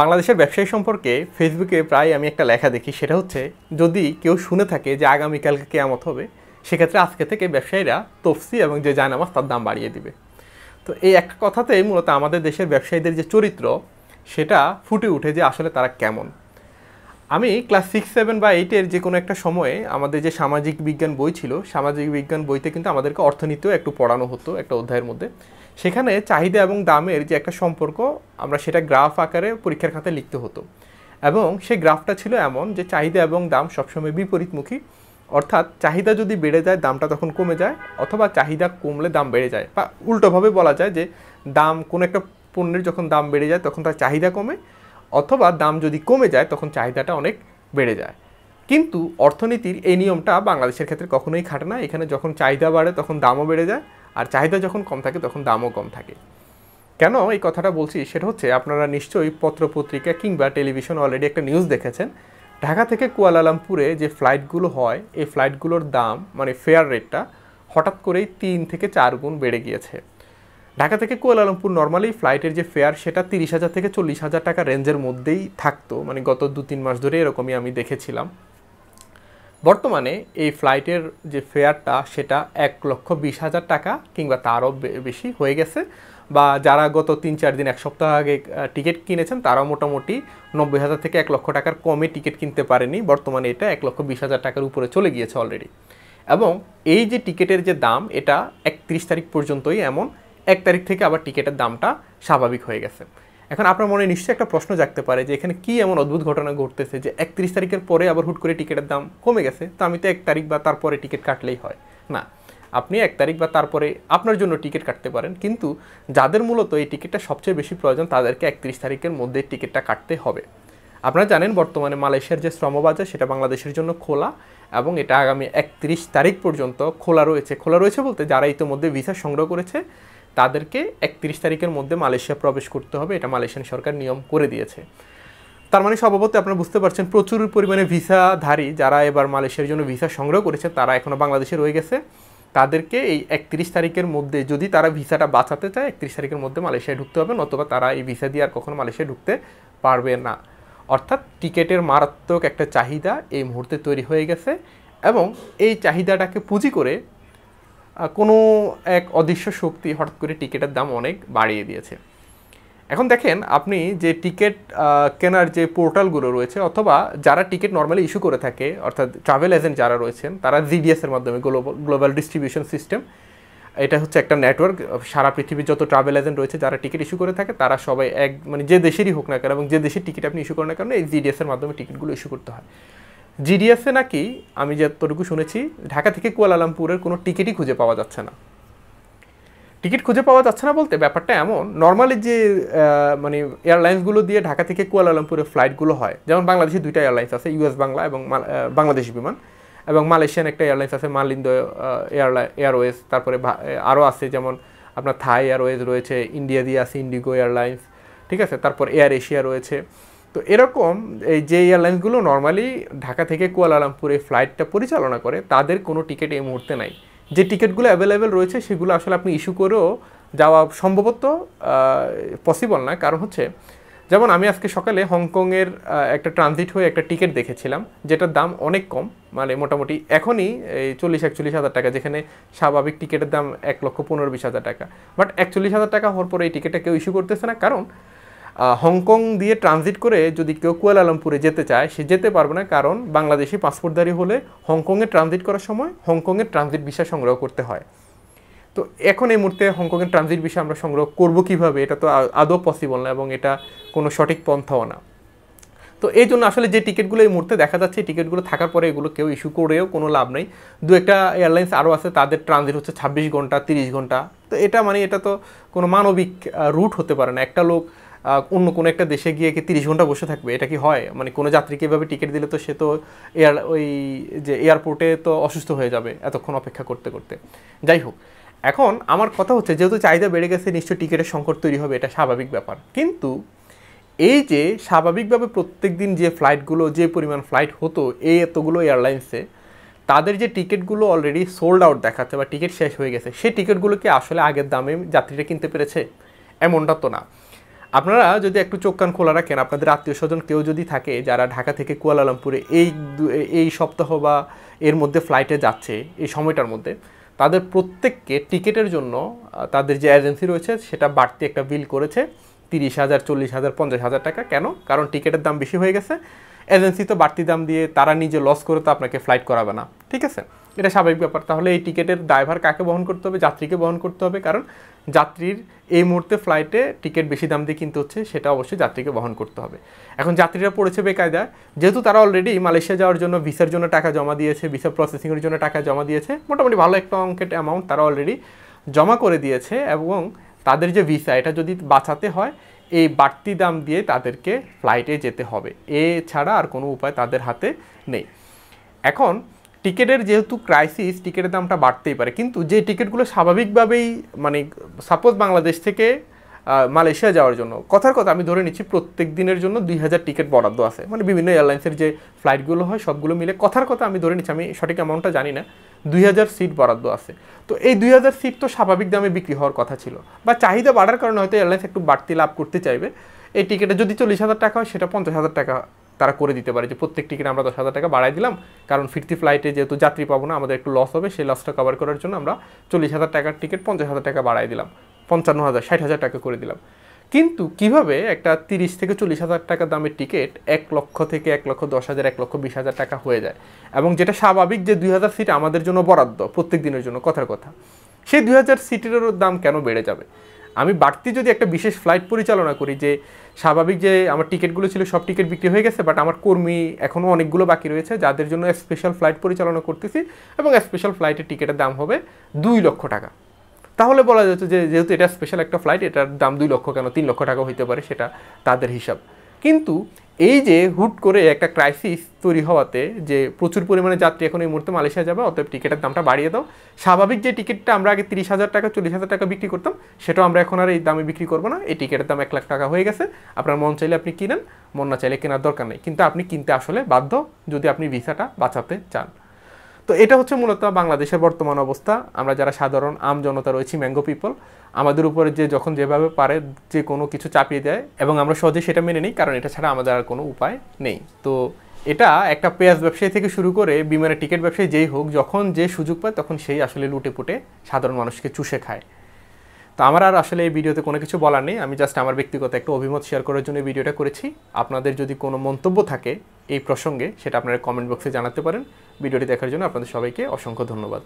বাংলাদেশের ব্যবসায়ী সম্পর্কে ফেসবুকে প্রায় আমি একটা লেখা দেখি, সেটা হচ্ছে যদি কেউ শুনে থাকে যে আগামীকালকে কেয়ামত হবে, সেক্ষেত্রে আজকে থেকে ব্যবসায়ীরা তফসি এবং যে জায়নামাজ তার দাম বাড়িয়ে দিবে। তো এই একটা কথাতেই মূলত আমাদের দেশের ব্যবসায়ীদের যে চরিত্র সেটা ফুটে উঠে যে আসলে তারা কেমন। আমি ক্লাস 6, 7 বা 8-এর যে কোনো একটা সময়ে আমাদের যে সামাজিক বিজ্ঞান বই ছিল, সামাজিক বিজ্ঞান বইতে কিন্তু আমাদেরকে অর্থনীতিও একটু পড়ানো হতো একটা অধ্যায়ের মধ্যে। সেখানে চাহিদা এবং দামের যে একটা সম্পর্ক, আমরা সেটা গ্রাফ আকারে পরীক্ষার খাতায় লিখতে হতো, এবং সেই গ্রাফটা ছিল এমন যে চাহিদা এবং দাম সবসময় বিপরীতমুখী। অর্থাৎ চাহিদা যদি বেড়ে যায় দামটা তখন কমে যায়, অথবা চাহিদা কমলে দাম বেড়ে যায়, বা উল্টোভাবে বলা যায় যে দাম কোনো একটা পণ্যের যখন দাম বেড়ে যায় তখন তার চাহিদা কমে, অথবা দাম যদি কমে যায় তখন চাহিদাটা অনেক বেড়ে যায়। কিন্তু অর্থনীতির এই নিয়মটা বাংলাদেশের ক্ষেত্রে কখনোই খাটে না। এখানে যখন চাহিদা বাড়ে তখন দামও বেড়ে যায়, আর চাহিদা যখন কম থাকে তখন দামও কম থাকে। কেন এই কথাটা বলছি সেটা হচ্ছে, আপনারা নিশ্চয়ই পত্রপত্রিকা কিংবা টেলিভিশন অলরেডি একটা নিউজ দেখেছেন। ঢাকা থেকে কুয়ালালামপুরে যে ফ্লাইটগুলো হয়, এই ফ্লাইটগুলোর দাম মানে ফেয়ার রেটটা হঠাৎ করেই 3 থেকে 4 গুণ বেড়ে গিয়েছে। ঢাকা থেকে কুয়ালালামপুর নর্মালি ফ্লাইটের যে ফেয়ার সেটা 30,000 থেকে 40,000 টাকা রেঞ্জের মধ্যেই থাকতো, মানে গত 2-3 মাস ধরে এরকমই আমি দেখেছিলাম। বর্তমানে এই ফ্লাইটের যে ফেয়ারটা সেটা 1,20,000 টাকা কিংবা তারও বেশি হয়ে গেছে, বা যারা গত 3-4 দিন 1 সপ্তাহ আগে টিকিট কিনেছেন তারাও মোটামুটি 90,000 থেকে 1 লক্ষ টাকার কমে টিকিট কিনতে পারেনি। বর্তমানে এটা 1,20,000 টাকার উপরে চলে গিয়েছে অলরেডি। এবং এই যে টিকিটের যে দাম, এটা 31 তারিখ পর্যন্তই এমন, 1 তারিখ থেকে আবার টিকিটের দামটা স্বাভাবিক হয়ে গেছে। এখন আপনার মনে নিশ্চয়ই একটা প্রশ্ন জাগতে পারে যে এখানে কি এমন অদ্ভুত ঘটনা ঘটতেছে যে 31 তারিখের পরে আবার হুট করে টিকিটের দাম কমে গেছে, তো আমি তো 1 তারিখ বা তারপরে টিকিট কাটলেই হয়। না, আপনি 1 তারিখ বা তারপরে আপনার জন্য টিকিট কাটতে পারেন, কিন্তু যাদের মূলত এই টিকিটটা সবচেয়ে বেশি প্রয়োজন তাদেরকে 31 তারিখের মধ্যে টিকিটটা কাটতে হবে। আপনারা জানেন বর্তমানে মালয়েশিয়ার যে শ্রমবাজার সেটা বাংলাদেশের জন্য খোলা, এবং এটা আগামী 31 তারিখ পর্যন্ত খোলা রয়েছে। খোলা রয়েছে বলতে যারা ইতিমধ্যে ভিসা সংগ্রহ করেছে তাদেরকে 31 তারিখের মধ্যে মালয়েশিয়া প্রবেশ করতে হবে, এটা মালয়েশিয়ান সরকার নিয়ম করে দিয়েছে। তার মানে স্বভাবত আপনারা বুঝতে পারছেন প্রচুর পরিমাণে ভিসাধারী যারা এবার মালয়েশিয়ার জন্য ভিসা সংগ্রহ করেছে তারা এখনও বাংলাদেশে রয়ে গেছে। তাদেরকে এই 31 তারিখের মধ্যে যদি তারা ভিসাটা বাঁচাতে চায় 31 তারিখের মধ্যে মালয়েশিয়ায় ঢুকতে হবে, নতুবা তারা এই ভিসা দিয়ে আর কখনো মালয়েশিয়ায় ঢুকতে পারবে না। অর্থাৎ টিকিটের মারাত্মক একটা চাহিদা এই মুহূর্তে তৈরি হয়ে গেছে, এবং এই চাহিদাটাকে পুঁজি করে কোনো এক অদৃশ্য শক্তি হঠাৎ করে টিকিটের দাম অনেক বাড়িয়ে দিয়েছে। এখন দেখেন, আপনি যে টিকিট কেনার যে পোর্টালগুলো রয়েছে, অথবা যারা টিকিট নর্মালি ইস্যু করে থাকে অর্থাৎ ট্রাভেল এজেন্ট যারা রয়েছেন, তারা জিডিএসের মাধ্যমে গ্লোবাল ডিস্ট্রিবিউশন সিস্টেম, এটা হচ্ছে একটা নেটওয়ার্ক, সারা পৃথিবীর যত ট্রাভেল এজেন্ট রয়েছে যারা টিকিট ইস্যু করে থাকে তারা সবাই মানে যে দেশেরই হোক না কেন এবং যে দেশের টিকিট আপনি ইস্যু করেন না কেন, এই জিডিএসের মাধ্যমে টিকিটগুলো ইস্যু করতে হয়। জিডিএসে নাকি আমি যতটুকু শুনেছি ঢাকা থেকে কুয়ালালামপুরের কোনো টিকিটই খুঁজে পাওয়া যাচ্ছে না। টিকিট খুঁজে পাওয়া যাচ্ছে না বলতে ব্যাপারটা এমন, নর্মালি যে মানে এয়ারলাইন্সগুলো দিয়ে ঢাকা থেকে কুয়ালালামপুরের ফ্লাইটগুলো হয়, যেমন বাংলাদেশে 2টা এয়ারলাইন্স আছে, ইউএস বাংলা এবং বাংলাদেশ বিমান, এবং মালয়েশিয়ান একটা এয়ারলাইন্স আছে মালিন্দো এয়ারওয়েজ, তারপরে আরও আছে যেমন আপনার থাই এয়ারওয়েজ রয়েছে, ইন্ডিয়া দিয়ে আছে ইন্ডিগো এয়ারলাইন্স, ঠিক আছে, তারপর এয়ার এশিয়া রয়েছে। তো এরকম এই যে এয়ারলাইন্সগুলো নর্মালি ঢাকা থেকে কুয়ালালামপুরে ফ্লাইটটা পরিচালনা করে তাদের কোনো টিকিট এই মুহূর্তে নাই। যে টিকিটগুলো অ্যাভেলেবেল রয়েছে সেগুলো আসলে আপনি ইস্যু করেও যাওয়া সম্ভবত পসিবল না। কারণ হচ্ছে, যেমন আমি আজকে সকালে হংকংয়ের একটা ট্রানজিট হয়ে একটা টিকিট দেখেছিলাম যেটার দাম অনেক কম, মানে মোটামুটি এখনই এই 40-41 হাজার টাকা, যেখানে স্বাভাবিক টিকিটের দাম 1,15,20,000 টাকা। বাট 41,000 টাকা হওয়ার পরে এই টিকিটটা কেউ ইস্যু করতেছে না, কারণ হংকং দিয়ে ট্রানজিট করে যদি কেউ কুয়ালালামপুরে যেতে চায় সে যেতে পারবে না, কারণ বাংলাদেশি পাসপোর্টধারী হলে হংকংয়ে ট্রানজিট করার সময় হংকংয়ের ট্রানজিট ভিসা সংগ্রহ করতে হয়। তো এখন এই মুহূর্তে হংকংয়ের ট্রানজিট ভিসা আমরা সংগ্রহ করব কিভাবে, এটা তো আদৌ পসিবল না, এবং এটা কোনো সঠিক পন্থাও না। তো এই জন্য আসলে যে টিকিটগুলো এই মুহূর্তে দেখা যাচ্ছে, টিকিটগুলো থাকার পরে এগুলো কেউ ইস্যু করেও কোনো লাভ নেই। দু একটা এয়ারলাইন্স আরও আছে তাদের ট্রানজিট হচ্ছে 26 ঘন্টা 30 ঘন্টা। তো এটা মানে এটা তো কোনো মানবিক রুট হতে পারে না। একটা লোক অন্য কোনো একটা দেশে গিয়ে কি 30 ঘন্টা বসে থাকবে, এটা কি হয়? মানে কোনো যাত্রীকে এভাবে টিকিট দিলে তো সে তো ওই যে এয়ারপোর্টে তো অসুস্থ হয়ে যাবে এতক্ষণ অপেক্ষা করতে করতে। যাই হোক, এখন আমার কথা হচ্ছে যেহেতু চাহিদা বেড়ে গেছে নিশ্চয়ই টিকিটের সংকট তৈরি হবে, এটা স্বাভাবিক ব্যাপার। কিন্তু এই যে স্বাভাবিকভাবে প্রত্যেক দিন যে ফ্লাইটগুলো, যে পরিমাণ ফ্লাইট হতো এই এতগুলো এয়ারলাইন্সে, তাদের যে টিকিটগুলো অলরেডি সোল্ড আউট দেখাচ্ছে বা টিকিট শেষ হয়ে গেছে, সেই টিকিটগুলো কি আসলে আগের দামে যাত্রীরা কিনতে পেরেছে? এমনটা তো না। আপনারা যদি একটু চোখ কান খোলা রাখেন, আপনাদের আত্মীয় স্বজন কেউ যদি থাকে যারা ঢাকা থেকে কুয়ালালামপুরে এই সপ্তাহ বা এর মধ্যে ফ্লাইটে যাচ্ছে এই সময়টার মধ্যে, তাদের প্রত্যেককে টিকিটের জন্য তাদের যে এজেন্সি রয়েছে সেটা বাড়তি একটা বিল করেছে 30,000, 40,000, 50,000 টাকা। কেন? কারণ টিকিটের দাম বেশি হয়ে গেছে, এজেন্সি তো বাড়তি দাম দিয়ে তারা নিজে লস করে তো আপনাকে ফ্লাইট করাবে না, ঠিক আছে? এটা স্বাভাবিক ব্যাপার। তাহলে এই টিকিটের দায়ভার কাকে বহন করতে হবে? যাত্রীকে বহন করতে হবে, কারণ যাত্রীর এই মুহূর্তে ফ্লাইটে টিকিট বেশি দাম দিয়ে কিনতে হচ্ছে, সেটা অবশ্যই যাত্রীকে বহন করতে হবে। এখন যাত্রীরা পড়েছে বেকায়দায়, যেহেতু তারা অলরেডি মালয়েশিয়া যাওয়ার জন্য ভিসার জন্য টাকা জমা দিয়েছে, ভিসা প্রসেসিংয়ের জন্য টাকা জমা দিয়েছে, মোটামুটি ভালো একটা অঙ্কের অ্যামাউন্ট তারা অলরেডি জমা করে দিয়েছে, এবং তাদের যে ভিসা এটা যদি বাঁচাতে হয় এই বাড়তি দাম দিয়ে তাদেরকে ফ্লাইটে যেতে হবে, এছাড়া আর কোনো উপায় তাদের হাতে নেই। এখন টিকিটের যেহেতু ক্রাইসিস, টিকিটের দামটা বাড়তেই পারে, কিন্তু যে টিকিটগুলো স্বাভাবিকভাবেই মানে সাপোজ বাংলাদেশ থেকে মালয়েশিয়া যাওয়ার জন্য কথার কথা আমি ধরে নিচ্ছি প্রত্যেক দিনের জন্য 2,000 টিকিট বরাদ্দ আছে, মানে বিভিন্ন এয়ারলাইন্সের যে ফ্লাইটগুলো হয় সবগুলো মিলে কথার কথা আমি ধরে নিচ্ছি, আমি সঠিক অ্যামাউন্টটা জানি না, 2,000 সিট বরাদ্দ আছে। তো এই 2,000 সিট তো স্বাভাবিক দামে বিক্রি হওয়ার কথা ছিল, বা চাহিদা বাড়ার কারণে হয়তো এয়ারলাইন্স একটু বাড়তি লাভ করতে চাইবে। এই টিকিটে যদি 40,000 টাকা হয় সেটা 50,000 টাকা তারা করে দিতে পারে, যে প্রত্যেক টিকিট আমরা 10,000 টাকা বাড়াই দিলাম, কারণ ফিরতি ফ্লাইটে যেহেতু যাত্রী পাবো না, আমাদের একটু লস হবে, সেই লসটা কভার করার জন্য আমরা 40,000 টাকার টিকিট 50,000 টাকা বাড়াই দিলাম, 55,000, 60,000 টাকা করে দিলাম। কিন্তু কিভাবে একটা 30 থেকে 40,000 টাকা দামের টিকিট 1 লক্ষ থেকে 1,10,000, 1,20,000 টাকা হয়ে যায়, এবং যেটা স্বাভাবিক যে 2,000 সিট আমাদের জন্য বরাদ্দ প্রত্যেক দিনের জন্য কথার কথা, সেই 2,000 সিটেরও দাম কেন বেড়ে যাবে? আমি বাড়তি যদি একটা বিশেষ ফ্লাইট পরিচালনা করি, যে স্বাভাবিক যে আমার টিকিটগুলো ছিল সব টিকিট বিক্রি হয়ে গেছে, বাট আমার কর্মী এখনও অনেকগুলো বাকি রয়েছে যাদের জন্য স্পেশাল ফ্লাইট পরিচালনা করতেছি, এবং স্পেশাল ফ্লাইটের টিকিটের দাম হবে 2 লক্ষ টাকা, তাহলে বলা যাচ্ছে যে যেহেতু এটা স্পেশাল একটা ফ্লাইট, এটার দাম 2 লক্ষ কেন 3 লক্ষ টাকা হইতে পারে, সেটা তাদের হিসাব। কিন্তু এই যে হুট করে একটা ক্রাইসিস তৈরি হওয়াতে, যে প্রচুর পরিমাণে যাত্রী এখন এই মুহূর্তে মালয়েশিয়া যাবে, অতএব টিকিটের দামটা বাড়িয়ে দাও, স্বাভাবিক যে টিকিটটা আমরা আগে 30,000 টাকা 40,000 টাকা বিক্রি করতাম, সেটাও আমরা এখন আর এই দামে বিক্রি করবো না, এই টিকিটের দাম 1 লাখ টাকা হয়ে গেছে, আপনার মন চাইলে আপনি কিনেন, মন না চাইলে কেনার দরকার নেই, কিন্তু আপনি কিনতে আসলে বাধ্য যদি আপনি ভিসাটা বাঁচাতে চান। তো এটা হচ্ছে মূলত বাংলাদেশের বর্তমান অবস্থা। আমরা যারা সাধারণ আম জনতা রয়েছি, ম্যাঙ্গো পিপল, আমাদের উপরে যে যখন যেভাবে পারে যে কোনো কিছু চাপিয়ে দেয়, এবং আমরা সহজে সেটা মেনে নিই, কারণ এটা ছাড়া আমাদের আর কোনো উপায় নেই। তো এটা একটা পেঁয়াজ ব্যবসায়ী থেকে শুরু করে বিমানের টিকিট ব্যবসায়ী যেই হোক, যখন যে সুযোগ পায় তখন সেই আসলে লুটে পুটে সাধারণ মানুষকে চুষে খায়। তো আমার আর আসলে এই ভিডিওতে কোনো কিছু বলার নেই, আমি জাস্ট আমার ব্যক্তিগত একটা অভিমত শেয়ার করার জন্য এই ভিডিওটা করেছি। আপনাদের যদি কোনো মন্তব্য থাকে এই প্রসঙ্গে, সেটা আপনারা কমেন্ট বক্সে জানাতে পারেন। ভিডিওটি দেখার জন্য আপনাদের সবাইকে অসংখ্য ধন্যবাদ।